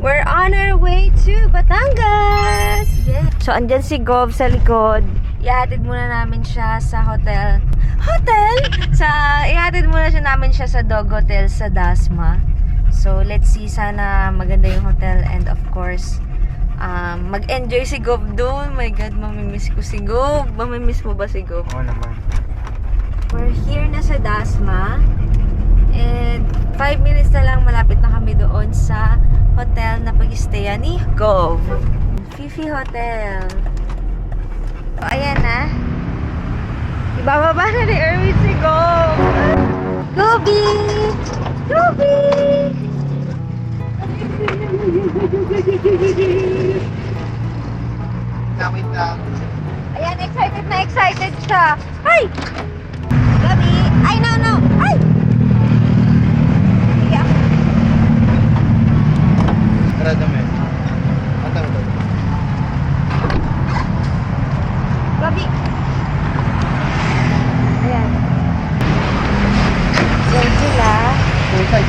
We're on our way to Batangas! Yeah. So, andyan si Gov sa likod. Ihatid muna namin siya sa hotel. Ihatid muna namin siya sa Dog Hotel sa Dasma. So, let's see. Sana maganda yung hotel. And of course, mag-enjoy si Gov doon. My God, mamimiss ko si Gov. Mamimiss mo ba si Gov? Oo naman. We're here na sa Dasma. And 5 minutes na lang malapit na kami doon sa hotel na pag-stayan ni Gov. Fifi Hotel. O, ayan na. Ibababa na ni Erwin si Gov. Gobi! Gobi! Wait lang. Ayan, excited siya. Ay! Gobi! Ay, no! Ay! Yeah. Tara dami. Ata. Gobi! Ayan. Yan sila. Okay.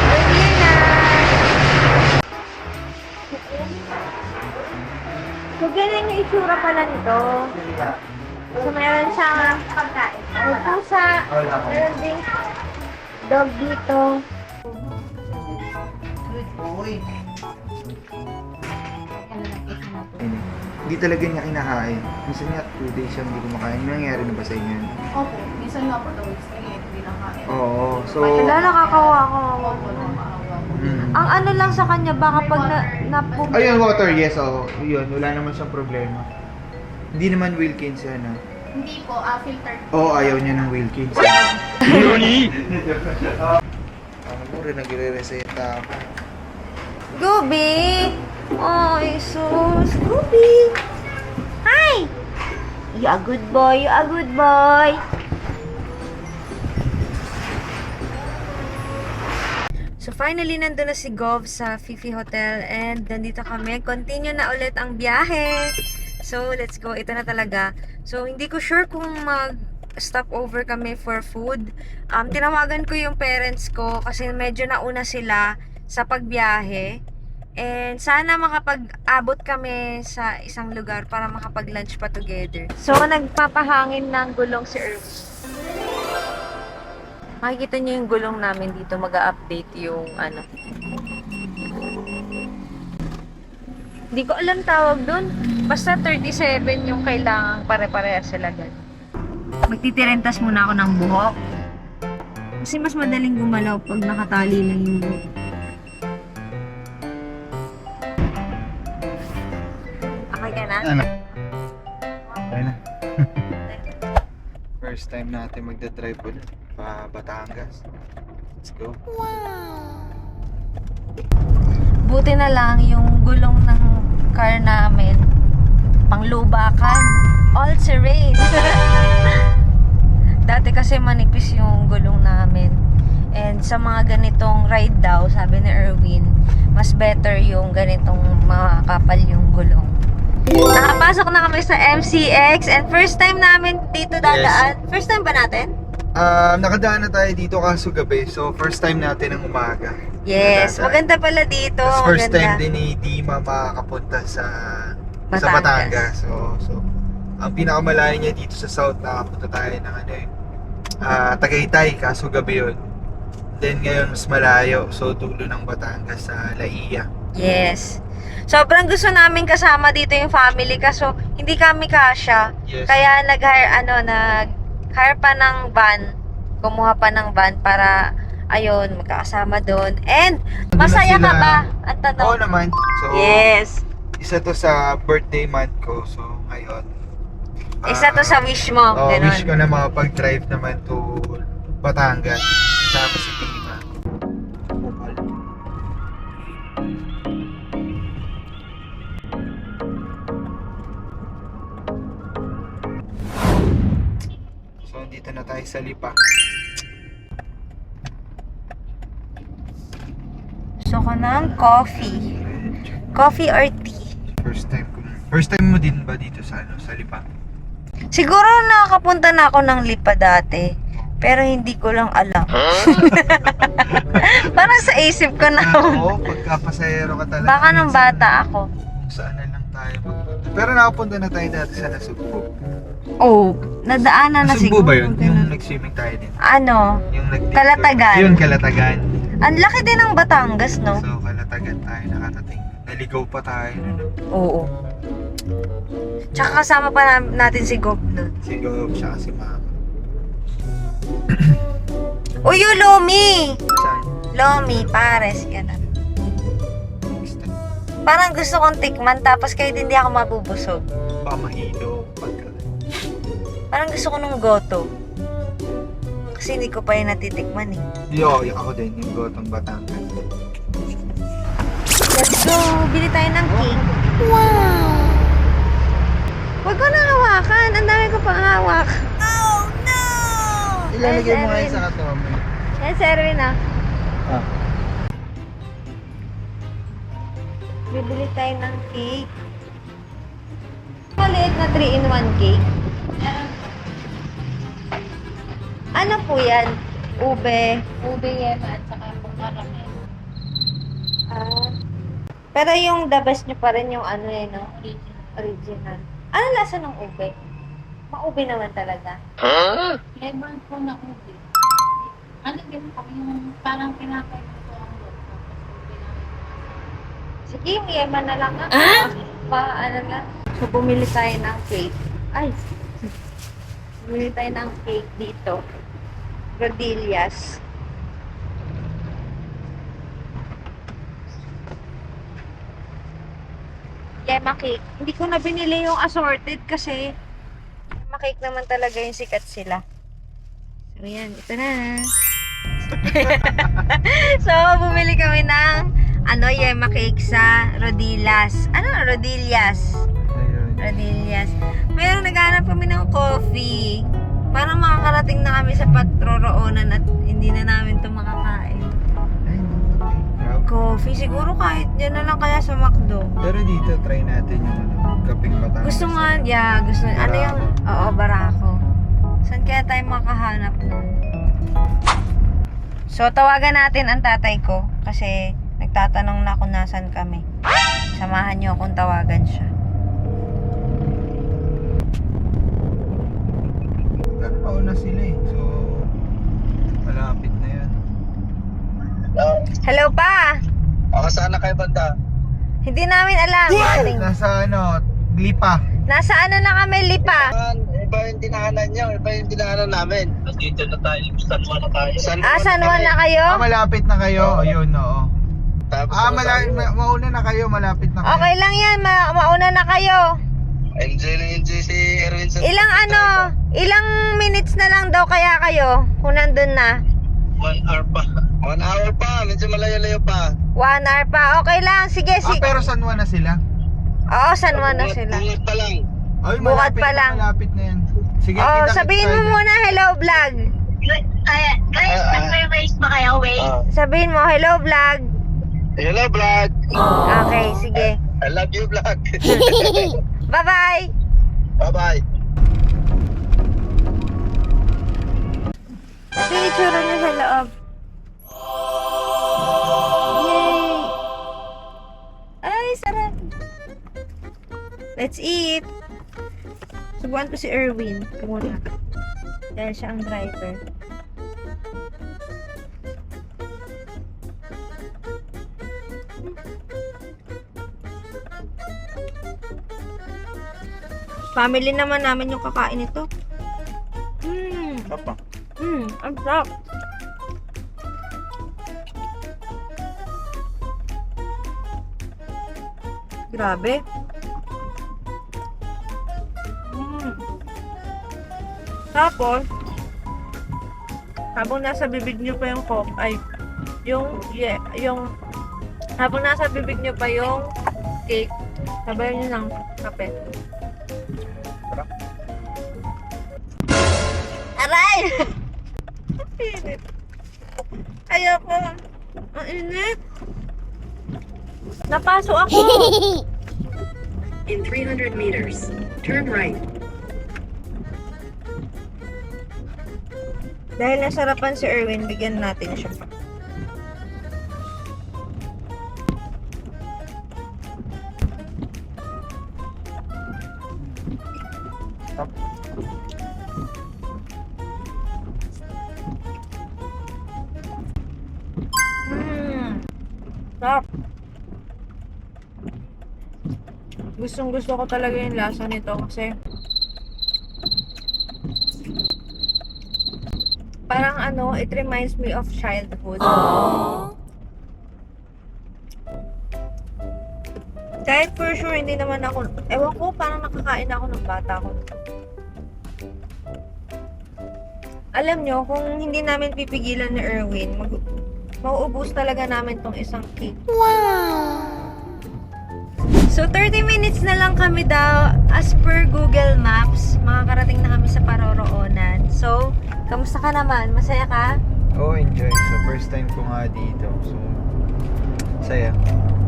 We're here na. So, ganyan yung itsura pala nito. So, meron siyang pagkain. May pusa. Meron ding dog dito. Hindi talaga niya kinakain. Minsan nga 2 days siya hindi kumakain. May nangyari na ba sa inyo? Opo, minsan nga po daw hindi na kain. Oo. So, Wala, nakakawa ko. Opo, namaawa po. Ang ano lang sa kanya, baka pag napupo. ayun, water. Yes, oo. Yun, wala naman siyang problema. Hindi naman Wilkins yan, ha? Hindi po, filtered. Oo, ayaw niya ng Wilkins. Ano mo rin, nagre-reseta ako. Gobi! Ay, sus! Gobi! Hi! You a good boy, you a good boy! So finally, nandun na si Gov sa Fifi Hotel and nandito kami. Continue na ulit ang biyahe. So, let's go. Ito na talaga. So, hindi ko sure kung mag-stop over kami for food. Tinawagan ko yung parents ko kasi medyo nauna sila sa pagbiyahe. And sana makapag-abot kami sa isang lugar para makapag-lunch pa together. So, nagpapahangin ng gulong si Erwin. Makikita niyo yung gulong namin dito. Mag-a-update yung ano. Hindi ko alam tawag dun. Basta 37 yung kailangang pare-pareha sila dun. Magtitirentas muna ako ng buhok. Kasi mas madaling gumalaw pag nakatali lang yung buhok. Okay ka na? Ano? Okay na. First time natin magdadrive ulit pa Batangas. Let's go. Buti na lang yung gulong ng car namin panglubakan, all terrain. Dati kasi manipis yung gulong namin. And sa mga ganitong ride daw, sabi ni Erwin, mas better yung ganitong makakapal yung gulong. Nakapasok na kami sa MCX and first time namin dito dadaan. First time ba natin? Nakadaan na tayo dito kaso gabi. So, first time natin ng umaga. Yes, Nadadaan. maganda pala dito. Tapos first time Maganda. din ni Dima makakapunta sa Batangas. Batangas. So, ang pinakamalayo niya dito sa South, nakapunta tayo ng Tagaytay, kaso gabi yun. Then ngayon mas malayo, so dulo ng Batangas sa Laia. Yes. Sobrang gusto namin kasama dito yung family kaso hindi kami kasya. Yes. Kaya nag-hire pa ng van. Kumuha pa ng van para ayun, magkakasama doon. And masaya ka ba? Ang tanong. Oo naman. So, Yes. isa to sa birthday month ko. So ngayon. Isa to sa wish mo. Oh, Ganon. wish ko na makapag-drive naman to Batangas. Kasama si Dima. So, dito na tayo sa Lipa. Gusto ko ng coffee. Coffee or tea? First time mo din ba dito sa Lipa? Siguro nakakapunta na ako ng Lipa dati. Pero hindi ko lang alam. Parang sa isip ko na. Oo, pagkapasahero ka talaga. Baka nung minsan, bata ako. Kung saan na lang tayo magpunta. Pero nakapunta na tayo dati sa Nasugbo. Oh, nadaanan na Nasugbo siguro. ba yun? Yung Ganun. nag-swimming tayo din. Ano? Yung Kalatagan. Yun, Kalatagan. Ang laki din ng Batangas, no? So, Kalatagan tayo nakatating. Naligaw pa tayo. Oo. Tsaka kasama pa natin si Gob nun. Si Gob, siya si Mama. Uy, yung Lomi! Saan? Lomi, pares, ganun. Parang gusto kong tikman, tapos kahit hindi ako mabubusog. Pamahilo. Pagka. Parang gusto ko nung goto. Kasi hindi ko pa yun natitikman eh. Yo, ako din. Yung Gotong Batangas. Let's go! Bili tayo ng cake. Wow! Huwag ko na hawakan. Ang dami ko pang hawak. Oh, no! Ilalagay mo Yes, ngayon Erwin. sa katome. Yan, si Erwin ah. Ah. Bibili tayo ng cake. Maliit na 3-in-1 cake. Ano po yan? Ube. Ube yema at saka po caramel. Ah. Pero yung the best nyo pa rin yung ano eh, no? Original. Original. Ano lasa ng ube? Maube naman talaga. Flavor po na ube. Ano din po yung parang pinakain ko ang lot. Tapos ube na rin. Sige, yung yema na lang ah. Ano lang. So, bumili tayo ng cake. Ay! Bumili tayo ng cake dito. Rodillas. Yema cake. Hindi ko na binili yung assorted kasi yema cake naman talaga yung sikat sila. So, yan. Ito na. So, bumili kami ng yema cake sa Rodillas. Rodillas. Ayun. Rodillas. Pero naghanap kami ng coffee. Parang makakarating na kami sa patroroonan at hindi na namin ito makakain. Ay, grabe. Coffee, siguro kahit dyan na lang kaya sa McDo. Pero dito, try natin yung kaping Batangas. Gusto nga, gusto. Ano yung, oo, Barako. Saan kaya tayo makahanap nun? So, tawagan natin ang tatay ko kasi nagtatanong na kung nasan kami. Samahan niyo akong tawagan siya. Pero pauna sila eh. So, malapit na yan. Hello pa! Saan na kayo banda? Hindi namin alam. Nasa Lipa. Nasa ano na kami, Lipa? Iba yung dinahanan nyo, iba yung dinahanan namin. Nandito na tayo, San Juan na tayo. San Juan na kayo? Malapit na kayo. Ayun, oo. Tapos Mauna na kayo. Malapit na kayo. Okay lang yan, mauna na kayo. enjoy na enjoy si Erwin sa... Ilang minutes na lang daw kaya kayo kung nandun na? 1 hour pa. 1 hour pa, medyo malayo-layo pa. 1 hour pa. Okay lang, sige, sige. Pero San Juan na sila? Oo, San Juan na sila. Bungat pa lang. Ay, Bukat pa lang. Malapit na yan. Sige, Oh, kita-kits sabihin tayo mo dyan. muna, hello vlog. Guys, nag-race ba kayo? Wait. Sabihin mo, hello vlog. Hello, vlog. Okay, sige. I love you, vlog. Bye-bye. Bye-bye. Ito yung itsura niya sa loob. Yay! Ay, sarap. Let's eat. Subukan ko si Erwin. Muna. Dahil siya ang driver. Family naman namin yung kakain ito. Apa? Ang sarap. Grabe. Tapos, habang nasa bibig nyo pa yung coke, habang nasa bibig nyo pa yung cake, sabayan nyo ng kape. Aray! Init. Ayoko. Ang init. Napasok ako. In 300 meters, turn right. Dahil nasarapan si Erwin, bigyan natin siya pa. Sarap. Gustong gusto ko talaga yung lasa nito kasi parang ano, it reminds me of childhood. Kahit for sure, hindi naman ako, ewan ko, parang nakakain ako ng bata ko. Alam nyo, kung hindi namin pipigilan ni Erwin, mauubos talaga namin tong isang cake. Wow! So, 30 minutes na lang kami daw. As per Google Maps, makakarating na kami sa Paroroonan. So, kamusta ka naman? Masaya ka? Oh, enjoy. So, first time ko nga dito. So, saya.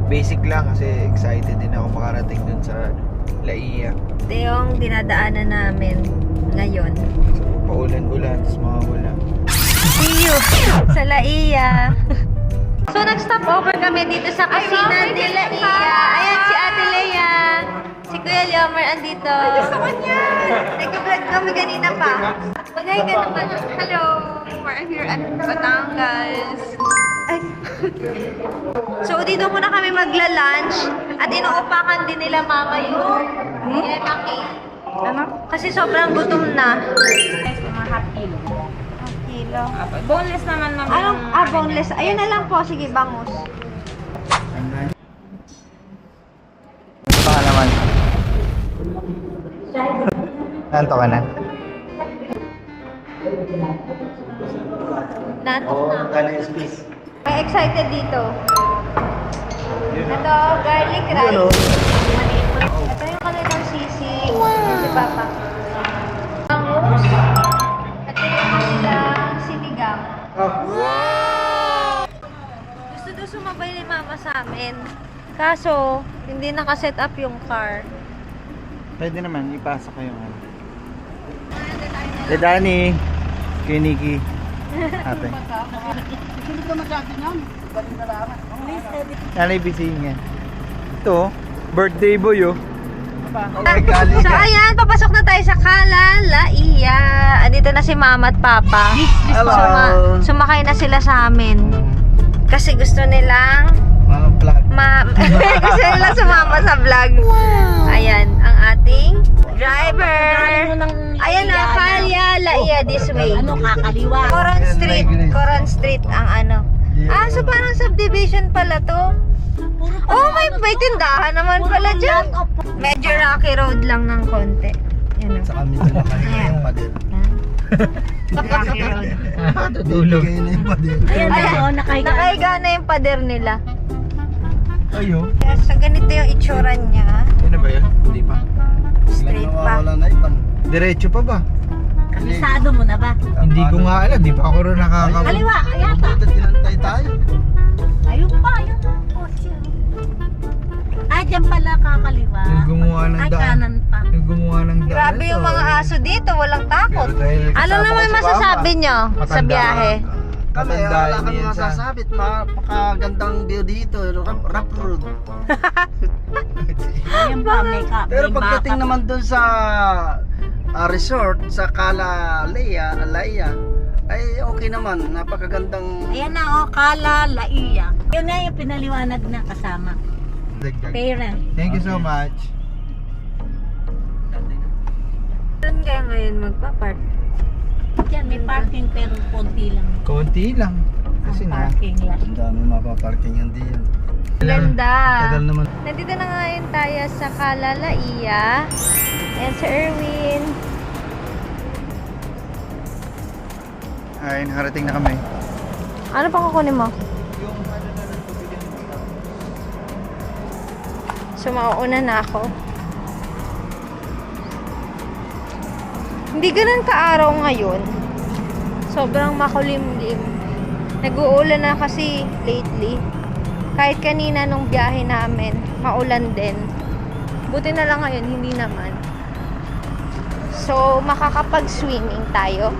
Basic lang kasi excited din ako makarating dun sa Laia. Ito yung dinadaanan namin ngayon. So, paulan-ulan, tapos mawawala. See you sa Laia. So, nag-stop over kami dito sa kusina ni Laia. Ayan si Ate Lea. Si Kuya Leomer andito. Ay, gusto ko niyan! Nag-vlog kami kanina pa. Magay ka naman. Hello! We're here at Batangas. Ay. So, dito muna kami magla-lunch. At inuupakan din nila mama yung cake. Ano? Kasi sobrang gutom na. Mga half kilo. Kilo. Boneless naman naman. Anong? Boneless. Ayun na lang po. Sige, bangus. Ano pa naman? Nanto ka na? Natok na. Kano yung space? May excited dito. Ito, garlic rice. Ito yung kanilang sisig. Si Papa. Bangus. Ito yung kanilang sinigang. Gusto daw sumabay ni Mama sa amin. Kaso, hindi nakaset up yung car. Pwede naman, ipasa kayo nga. Si Danny, kay Nikki, ate. Hindi ka magkaki niyan. Galing na lang. Nanay busy niya. Ito, birthday boy oh. So ayan, papasok na tayo sa Kalalaiya. Andito na si Mama at Papa. Hello. Sumakay na sila sa amin. Kasi gusto nilang Mga vlog. gusto nilang sumama sa vlog. Ayan, ang ating driver. Ayan na, Kalalaiya this way. Ano, kakaliwa? Coron Street ang ano. Ah, so parang subdivision pala to. Oh, may tindahan naman pala dyan. Medyo rocky road lang ng konti. Yan o. Sa kami na kayo yung pader. Rocky road. Tutulog. Kayo na yung pader. Ayan, nakahiga na yung pader nila. Ayo. Kaya sa ganito yung itsura niya. Ano ba yun? Hindi pa. Straight pa. na ipan. Diretso pa ba? Kamisado mo na ba? Hindi ko nga alam. Di pa ako rin nakakawin. Kaliwa, yata. Dito tinantay tayo. Ayun pa, ayun. Ah, dyan pala kakaliwa. Yung gumawa ng Ay, daan. kanan pa. Yung gumawa ng daan. Grabe yung mga aso dito, walang takot. Pero dahil Ano kasama naman ko si masasabi Mama, nyo sa matanda biyahe? ka. Kami, Matanda wala kami yan sa... masasabit. Napakagandang view dito. Rough road. Ayan pa, may Pero may pagdating baka. naman dun sa resort, sa Kalalaiya, ay okay naman. Napakagandang... Ayan na, Kalalaiya. Yun na yung pinaliwanag na kasama. Dagdag. Parent. Thank you so much. Saan kaya ngayon magpa-park? Diyan, may parking pero konti lang. Konti lang. Kasi Ang na. parking lang. Ang dami mapaparking yan din. Ganda. Tagal naman. Nandito na ngayon tayo sa Kalalaiya. Ayan si Erwin. Ay, nakarating na kami. Ano pang kukunin mo? Yung ano na lang tubigyan mo. So, mauuna na ako. Hindi ganun ka-araw ngayon. Sobrang makulimlim. Nag-uulan na kasi lately. Kahit kanina nung biyahe namin, maulan din. Buti na lang ngayon, hindi naman. So, makakapag-swimming tayo.